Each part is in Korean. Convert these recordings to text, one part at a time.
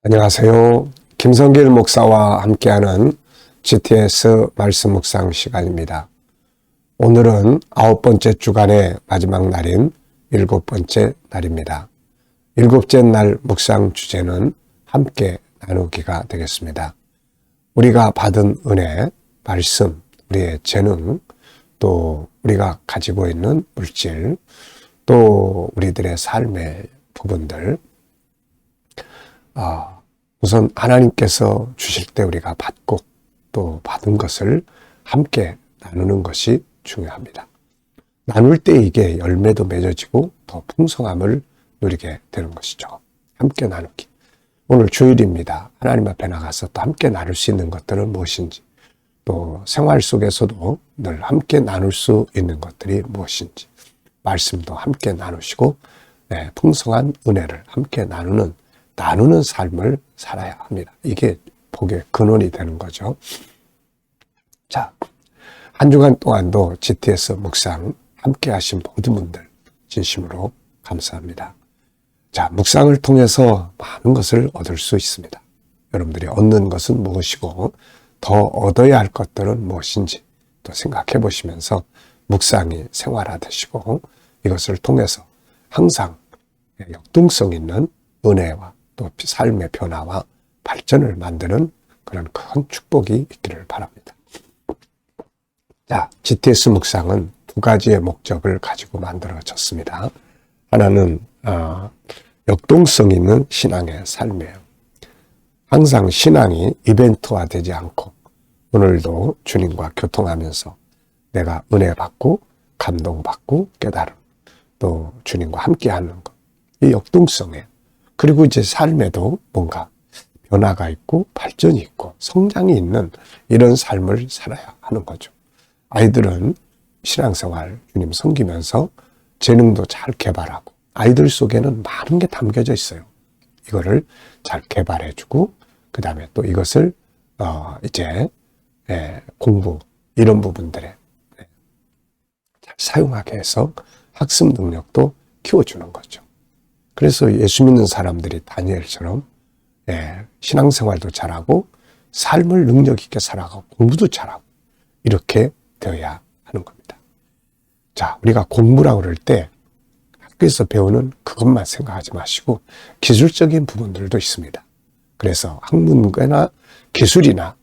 안녕하세요. 김성길 목사와 함께하는 GTS 말씀 묵상 시간입니다. 오늘은 9번째 주간의 마지막 날인 7번째 날입니다. 7째 날 묵상 주제는 함께 나누기가 되겠습니다. 우리가 받은 은혜, 말씀, 우리의 재능, 또 우리가 가지고 있는 물질, 또 우리들의 삶의 부분들, 우선 하나님께서 주실 때 우리가 받고 또 받은 것을 함께 나누는 것이 중요합니다. 나눌 때 이게 열매도 맺어지고 더 풍성함을 누리게 되는 것이죠. 함께 나누기. 오늘 주일입니다. 하나님 앞에 나가서 또 함께 나눌 수 있는 것들은 무엇인지, 또 생활 속에서도 늘 함께 나눌 수 있는 것들이 무엇인지, 말씀도 함께 나누시고 풍성한 은혜를 함께 나누는 삶을 살아야 합니다. 이게 복의 근원이 되는 거죠. 자, 한 주간 동안도 GTS 묵상 함께 하신 모든 분들 진심으로 감사합니다. 자, 묵상을 통해서 많은 것을 얻을 수 있습니다. 여러분들이 얻는 것은 무엇이고 더 얻어야 할 것들은 무엇인지 또 생각해 보시면서 묵상이 생활화되시고 이것을 통해서 항상 역동성 있는 은혜와 또 삶의 변화와 발전을 만드는 그런 큰 축복이 있기를 바랍니다. 자, GTS 묵상은 두 가지의 목적을 가지고 만들어졌습니다. 하나는 역동성 있는 신앙의 삶이에요. 항상 신앙이 이벤트화되지 않고 오늘도 주님과 교통하면서 내가 은혜 받고 감동받고 깨달음, 또 주님과 함께하는 것, 이 역동성이에요. 그리고 이제 삶에도 뭔가 변화가 있고 발전이 있고 성장이 있는 이런 삶을 살아야 하는 거죠. 아이들은 신앙생활 주님 섬기면서 재능도 잘 개발하고 아이들 속에는 많은 게 담겨져 있어요. 이거를 잘 개발해주고 그 다음에 또 이것을 이제 공부 이런 부분들에 잘 사용하게 해서 학습 능력도 키워주는 거죠. 그래서 예수 믿는 사람들이 다니엘처럼 신앙생활도 잘하고 삶을 능력 있게 살아가고 공부도 잘하고 이렇게 되어야 하는 겁니다. 자, 우리가 공부라고 그럴 때 학교에서 배우는 그것만 생각하지 마시고 기술적인 부분들도 있습니다. 그래서 학문과나 기술이나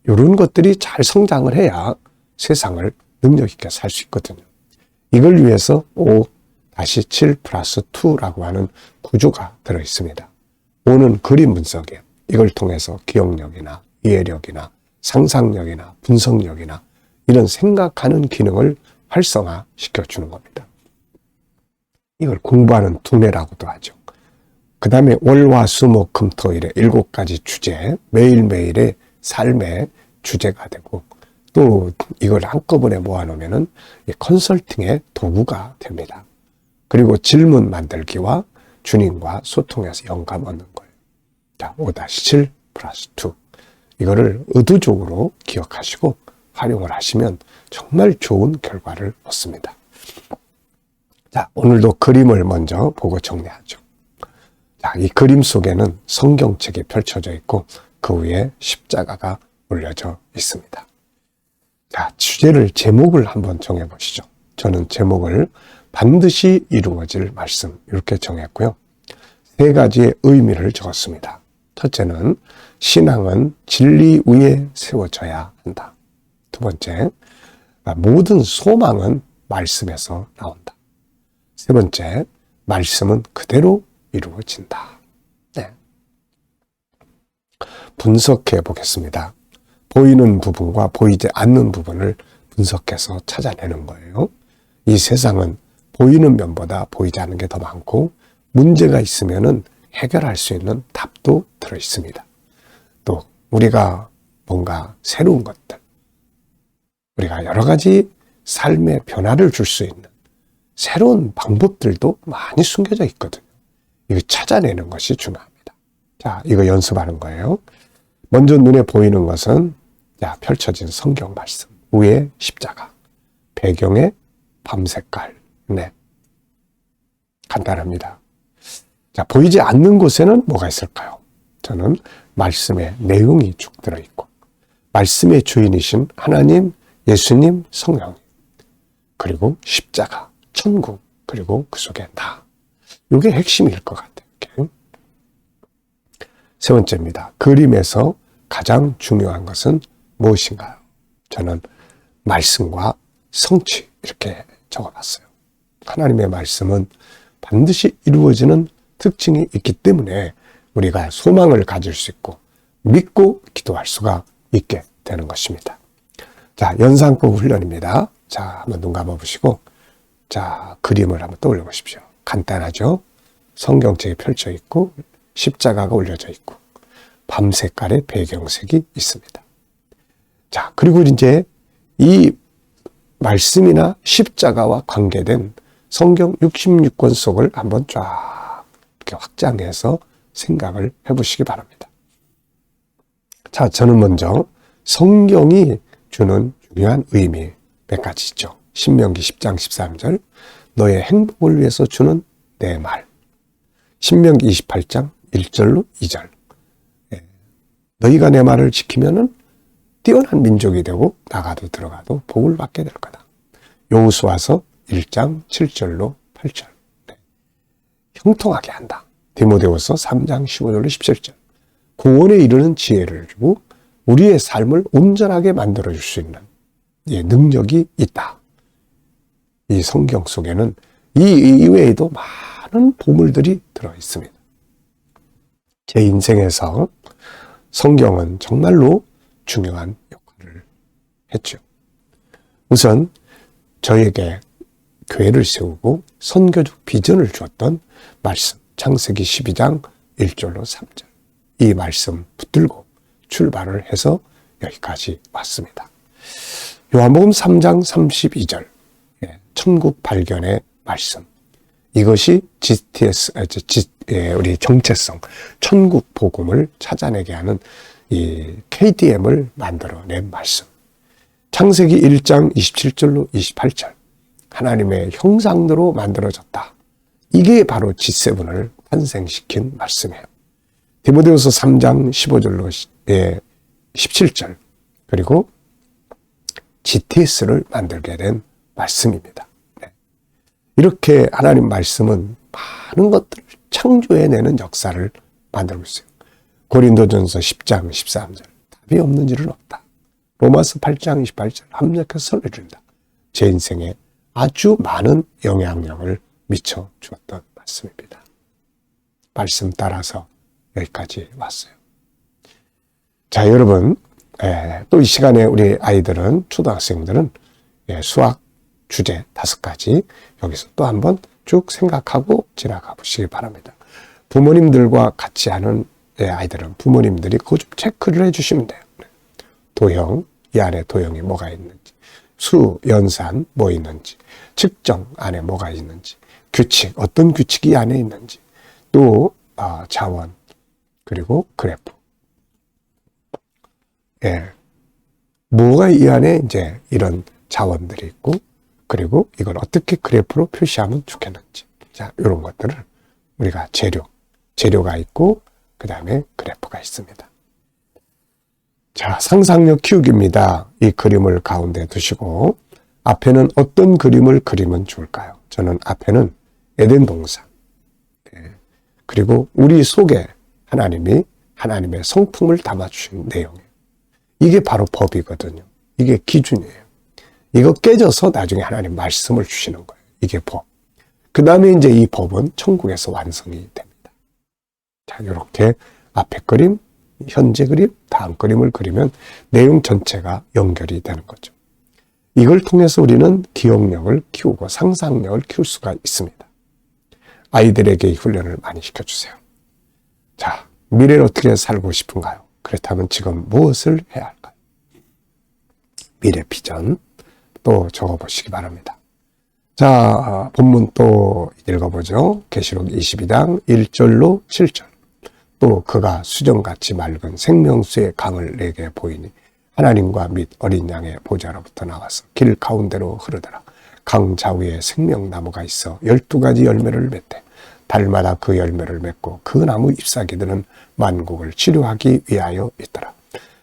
이런 것들이 잘 성장을 해야 세상을 능력 있게 살 수 있거든요. 이걸 위해서 5-7+2라고 하는 구조가 들어 있습니다. 5는 그림 분석이에요. 이걸 통해서 기억력이나 이해력이나 상상력이나 분석력이나 이런 생각하는 기능을 활성화시켜 주는 겁니다. 이걸 공부하는 두뇌라고도 하죠. 그 다음에 월화수목금토일의 7가지 주제, 매일매일의 삶의 주제가 되고 또 이걸 한꺼번에 모아놓으면 컨설팅의 도구가 됩니다. 그리고 질문 만들기와 주님과 소통해서 영감 얻는 거예요. 자, 5-7+2. 이거를 의도적으로 기억하시고 활용을 하시면 정말 좋은 결과를 얻습니다. 자, 오늘도 그림을 먼저 보고 정리하죠. 자, 이 그림 속에는 성경책이 펼쳐져 있고 그 위에 십자가가 올려져 있습니다. 자, 제목을 한번 정해보시죠. 저는 제목을 반드시 이루어질 말씀 이렇게 정했고요. 3가지의 의미를 적었습니다. 첫째는 신앙은 진리 위에 세워져야 한다. 두 번째, 모든 소망은 말씀에서 나온다. 세 번째, 말씀은 그대로 이루어진다. 네. 분석해 보겠습니다. 보이는 부분과 보이지 않는 부분을 분석해서 찾아내는 거예요. 이 세상은 보이는 면보다 보이지 않는 게 더 많고 문제가 있으면은 해결할 수 있는 답도 들어 있습니다. 또 우리가 뭔가 새로운 것들, 우리가 여러 가지 삶의 변화를 줄 수 있는 새로운 방법들도 많이 숨겨져 있거든요. 이거 찾아내는 것이 중요합니다. 자, 이거 연습하는 거예요. 먼저 눈에 보이는 것은 펼쳐진 성경 말씀, 위에 십자가, 배경에 밤색깔, 네. 간단합니다. 자, 보이지 않는 곳에는 뭐가 있을까요? 저는 말씀의 내용이 쭉 들어있고 말씀의 주인이신 하나님, 예수님, 성령, 그리고 십자가, 천국, 그리고 그 속에 나. 이게 핵심일 것 같아요. 이렇게. 세 번째입니다. 그림에서 가장 중요한 것은 무엇인가요? 저는 말씀과 성취 이렇게 적어봤어요. 하나님의 말씀은 반드시 이루어지는 특징이 있기 때문에 우리가 소망을 가질 수 있고 믿고 기도할 수가 있게 되는 것입니다. 자, 연상법 훈련입니다. 자, 한번 눈 감아보시고 자, 그림을 한번 떠올려 보십시오. 간단하죠? 성경책이 펼쳐 있고 십자가가 올려져 있고 밤 색깔의 배경색이 있습니다. 자, 그리고 이제 이 말씀이나 십자가와 관계된 성경 66권 속을 한번 쫙 이렇게 확장해서 생각을 해보시기 바랍니다. 자, 저는 먼저 성경이 주는 중요한 의미 몇 가지 있죠. 신명기 10장 13절 너의 행복을 위해서 주는 내 말. 신명기 28장 1절로 2절 너희가 내 말을 지키면은 뛰어난 민족이 되고 나가도 들어가도 복을 받게 될 거다. 여호수아서 1장 7절로 8절 형통하게 한다. 디모데후서 3장 15절로 17절 구원에 이르는 지혜를 주고 우리의 삶을 온전하게 만들어줄 수 있는 능력이 있다. 이 성경 속에는 이 이외에도 많은 보물들이 들어있습니다. 제 인생에서 성경은 정말로 중요한 역할을 했죠. 우선 저에게 교회를 세우고 선교적 비전을 주었던 말씀, 창세기 12장 1절로 3절. 이 말씀 붙들고 출발을 해서 여기까지 왔습니다. 요한복음 3장 32절, 천국 발견의 말씀. 이것이 우리 정체성, 천국 복음을 찾아내게 하는 이 KDM을 만들어낸 말씀. 창세기 1장 27절로 28절. 하나님의 형상대로 만들어졌다. 이게 바로 G7을 탄생시킨 말씀이에요. 디모데후서 3장 15절로 17절. 그리고 GTS를 만들게 된 말씀입니다. 이렇게 하나님 말씀은 많은 것들을 창조해내는 역사를 만들고 있어요. 고린도전서 10장 13절 답이 없는 일은 없다. 로마서 8장 28절 합력해서 설명해준다. 제 인생에 아주 많은 영향력을 미쳐 주었던 말씀입니다. 말씀 따라서 여기까지 왔어요. 자, 여러분, 또 이 시간에 우리 아이들은, 초등학생들은 수학 주제 5가지 여기서 또 한번 쭉 생각하고 지나가 보시기 바랍니다. 부모님들과 같이 하는 아이들은 부모님들이 그거 좀 체크를 해주시면 돼요. 도형, 이 안에 도형이 뭐가 있는지, 수, 연산 뭐 있는지, 측정 안에 뭐가 있는지, 규칙, 어떤 규칙이 안에 있는지, 또 자원, 그리고 그래프. 뭐가 이 안에 이제 이런 자원들이 있고, 그리고 이걸 어떻게 그래프로 표시하면 좋겠는지. 자, 이런 것들을 우리가 재료가 있고, 그 다음에 그래프가 있습니다. 자, 상상력 키우기입니다. 이 그림을 가운데 두시고, 앞에는 어떤 그림을 그리면 좋을까요? 저는 앞에는 에덴 동산. 그리고 우리 속에 하나님이 하나님의 성품을 담아주신 내용이에요. 이게 바로 법이거든요. 이게 기준이에요. 이거 깨져서 나중에 하나님 말씀을 주시는 거예요. 이게 법. 그 다음에 이제 이 법은 천국에서 완성이 됩니다. 자, 이렇게 앞에 그림, 현재 그림, 다음 그림을 그리면 내용 전체가 연결이 되는 거죠. 이걸 통해서 우리는 기억력을 키우고 상상력을 키울 수가 있습니다. 아이들에게 이 훈련을 많이 시켜주세요. 자, 미래를 어떻게 살고 싶은가요? 그렇다면 지금 무엇을 해야 할까요? 미래 비전 또 적어보시기 바랍니다. 자, 본문 또 읽어보죠. 계시록 22장 1절로 7절. 또 그가 수정같이 맑은 생명수의 강을 내게 보이니 하나님과 및 어린 양의 보좌로부터 나와서 길 가운데로 흐르더라. 강 좌우에 생명나무가 있어 12가지 열매를 맺되 달마다 그 열매를 맺고 그 나무 잎사귀들은 만국을 치료하기 위하여 있더라.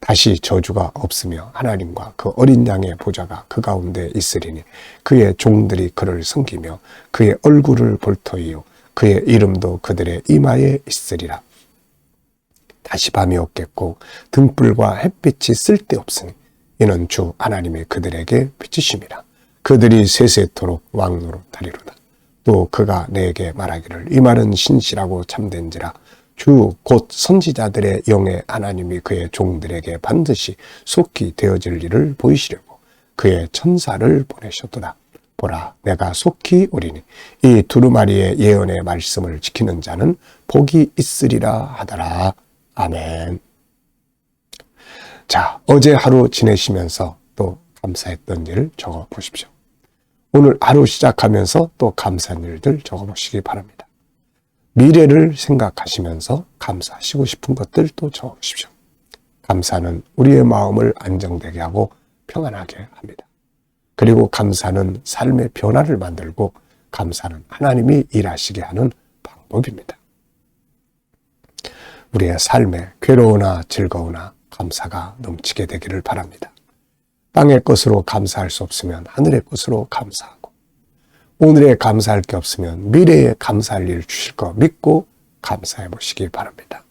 다시 저주가 없으며 하나님과 그 어린 양의 보좌가 그 가운데 있으리니 그의 종들이 그를 섬기며 그의 얼굴을 볼 터이요 그의 이름도 그들의 이마에 있으리라. 다시 밤이 없겠고 등불과 햇빛이 쓸데없으니 이는 주 하나님이 그들에게 비치심이라. 그들이 세세토록 왕노릇하리로다. 또 그가 내게 말하기를 이 말은 신실하고 참된지라. 주 곧 선지자들의 영의 하나님이 그의 종들에게 반드시 속히 되어질 일을 보이시려고 그의 천사를 보내셨도다. 보라, 내가 속히 오리니 이 두루마리의 예언의 말씀을 지키는 자는 복이 있으리라 하더라. 아멘. 자, 어제 하루 지내시면서 또 감사했던 일 적어 보십시오. 오늘 하루 시작하면서 또 감사한 일들 적어 보시기 바랍니다. 미래를 생각하시면서 감사하시고 싶은 것들 또 적어 보십시오. 감사는 우리의 마음을 안정되게 하고 평안하게 합니다. 그리고 감사는 삶의 변화를 만들고 감사는 하나님이 일하시게 하는 방법입니다. 우리의 삶에 괴로우나 즐거우나 감사가 넘치게 되기를 바랍니다. 땅의 것으로 감사할 수 없으면 하늘의 것으로 감사하고 오늘에 감사할 게 없으면 미래에 감사할 일 주실 거 믿고 감사해 보시기 바랍니다.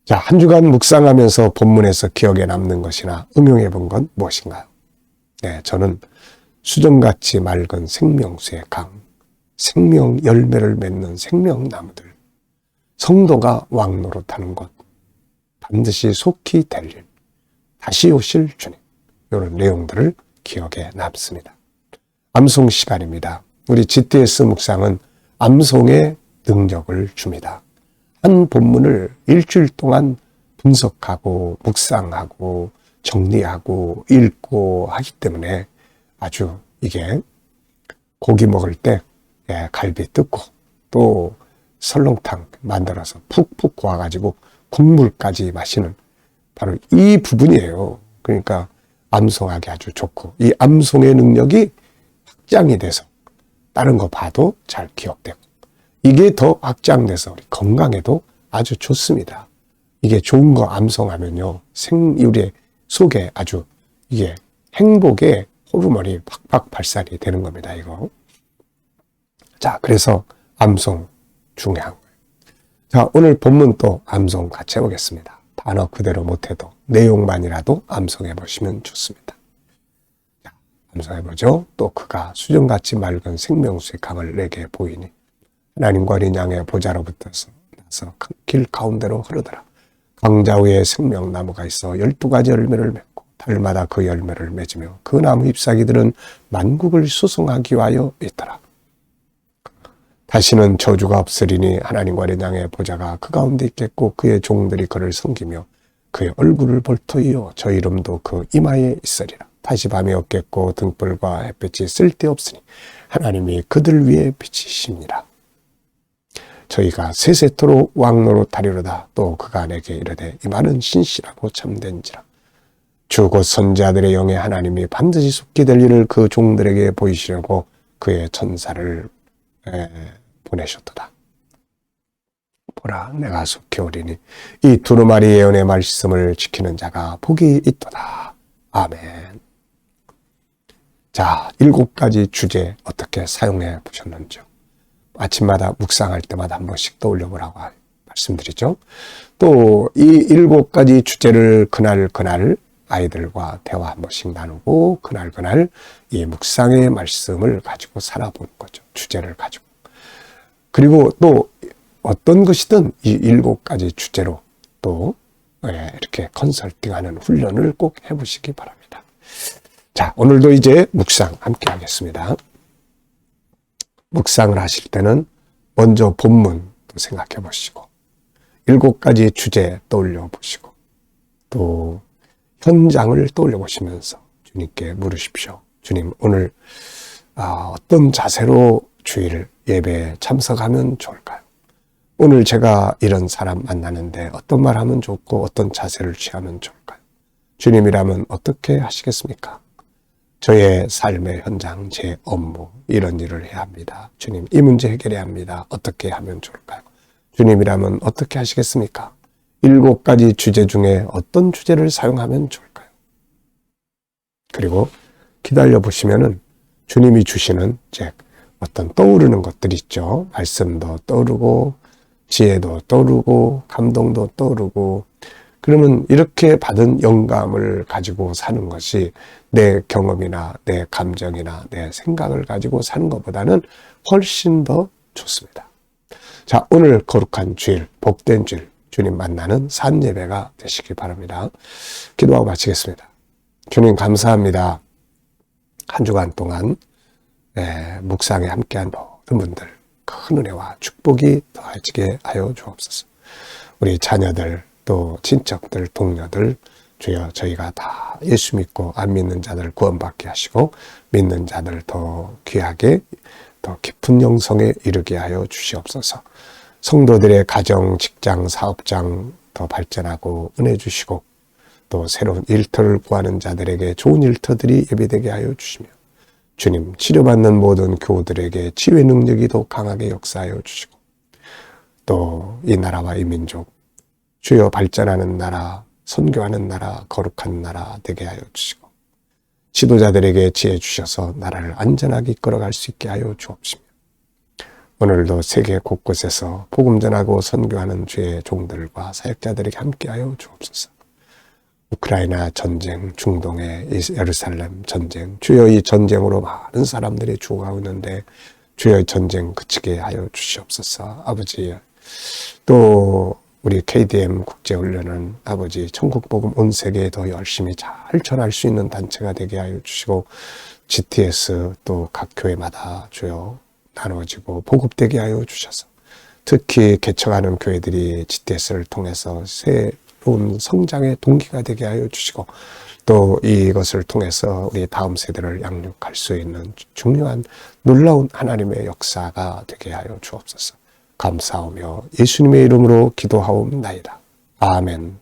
자, 한 주간 묵상하면서 본문에서 기억에 남는 것이나 응용해 본 건 무엇인가요? 네, 저는 수정같이 맑은 생명수의 강, 생명 열매를 맺는 생명나무들, 성도가 왕노릇하는 곳, 반드시 속히 될 일, 다시 오실 주님, 이런 내용들을 기억에 남습니다. 암송 시간입니다. 우리 GTS 묵상은 암송의 능력을 줍니다. 한 본문을 일주일 동안 분석하고 묵상하고 정리하고 읽고 하기 때문에 아주 이게 고기 먹을 때 갈비 뜯고 또 설렁탕 만들어서 푹푹 구워가지고 국물까지 마시는 바로 이 부분이에요. 그러니까 암송하기 아주 좋고 이 암송의 능력이 확장이 돼서 다른 거 봐도 잘 기억되고 이게 더 확장돼서 우리 건강에도 아주 좋습니다. 이게 좋은 거 암송하면요 우리 속에 아주 이게 행복의 호르몬이 팍팍 발산이 되는 겁니다. 이거. 자, 그래서 암송 중요한 거예요. 자, 오늘 본문 또 암송 같이 해보겠습니다. 단어 그대로 못해도 내용만이라도 암송해 보시면 좋습니다. 자, 암송해보죠. 또 그가 수정같이 맑은 생명수의 강을 내게 보이니 하나님과 어린 양의 보좌로부터서 나서 길 가운데로 흐르더라. 강자 위에 생명나무가 있어 12가지 열매를 맺고 달마다 그 열매를 맺으며 그 나무 잎사귀들은 만국을 수송하기 위하여 있더라. 다시는 저주가 없으리니 하나님과 어린 양의 보좌가 그 가운데 있겠고 그의 종들이 그를 섬기며 그의 얼굴을 볼 터이요 저 이름도 그 이마에 있으리라. 다시 밤이 없겠고 등불과 햇빛이 쓸데없으니 하나님이 그들 위에 비치심이라. 저희가 세세토록 왕노릇하리로다. 또 그가 내게 이르되 이 말은 신실하고 참된지라. 주 곧 선지자들의 영의 하나님이 반드시 속히 될 일을 그 종들에게 보이시려고 그의 천사를 보내셨도다. 보라, 내가 속히 오리니 이 두루마리 예언의 말씀을 지키는 자가 복이 있도다. 아멘. 자, 7가지 주제 어떻게 사용해 보셨는지요? 아침마다 묵상할 때마다 한 번씩 떠올려보라고 말씀드리죠. 또 이 7가지 주제를 그날 아이들과 대화 한 번씩 나누고 그날 이 묵상의 말씀을 가지고 살아보는 거죠. 주제를 가지고. 그리고 또 어떤 것이든 이 7가지 주제로 또 이렇게 컨설팅하는 훈련을 꼭 해보시기 바랍니다. 자, 오늘도 이제 묵상 함께 하겠습니다. 묵상을 하실 때는 먼저 본문 생각해 보시고 7가지 주제 떠올려 보시고 또 현장을 떠올려 보시면서 주님께 물으십시오. 주님, 오늘 어떤 자세로 주일 예배에 참석하면 좋을까요? 오늘 제가 이런 사람 만나는데 어떤 말 하면 좋고 어떤 자세를 취하면 좋을까요? 주님이라면 어떻게 하시겠습니까? 저의 삶의 현장, 제 업무, 이런 일을 해야 합니다. 주님, 이 문제 해결해야 합니다. 어떻게 하면 좋을까요? 주님이라면 어떻게 하시겠습니까? 7가지 주제 중에 어떤 주제를 사용하면 좋을까요? 그리고 기다려 보시면은 주님이 주시는 어떤 떠오르는 것들이 있죠. 말씀도 떠오르고, 지혜도 떠오르고, 감동도 떠오르고, 그러면 이렇게 받은 영감을 가지고 사는 것이 내 경험이나 내 감정이나 내 생각을 가지고 사는 것보다는 훨씬 더 좋습니다. 자, 오늘 거룩한 주일, 복된 주일, 주님 만나는 산 예배가 되시기 바랍니다. 기도하고 마치겠습니다. 주님 감사합니다. 한 주간 동안 묵상에 함께한 모든 분들 큰 은혜와 축복이 더해지게 하여 주옵소서. 우리 자녀들 또 친척들 동료들 주여 저희가 다 예수 믿고 안 믿는 자들 구원받게 하시고 믿는 자들 더 귀하게 더 깊은 영성에 이르게 하여 주시옵소서. 성도들의 가정, 직장, 사업장 더 발전하고 은혜 주시고 또 새로운 일터를 구하는 자들에게 좋은 일터들이 예비되게 하여 주시며 주님 치료받는 모든 교우들에게 치유의 능력이 더 강하게 역사하여 주시고 또 이 나라와 이 민족 주여 발전하는 나라, 선교하는 나라, 거룩한 나라 되게 하여 주시고 지도자들에게 지혜 주셔서 나라를 안전하게 이끌어갈 수 있게 하여 주옵시며 오늘도 세계 곳곳에서 복음 전하고 선교하는 주의 종들과 사역자들에게 함께하여 주옵소서. 우크라이나 전쟁, 중동의 예루살렘 전쟁, 주여 이 전쟁으로 많은 사람들이 죽어가고 있는데 주여 전쟁 그치게 하여 주시옵소서. 아버지, 또 우리 KDM 국제훈련은 아버지 천국복음 온 세계에 더 열심히 잘 전할 수 있는 단체가 되게 하여 주시고 GTS 또 각 교회마다 주여 나눠지고 보급되게 하여 주셔서 특히 개척하는 교회들이 GTS를 통해서 새로운 성장의 동기가 되게 하여 주시고 또 이것을 통해서 우리 다음 세대를 양육할 수 있는 중요한 놀라운 하나님의 역사가 되게 하여 주옵소서. 감사하며 예수님의 이름으로 기도하옵나이다. 아멘.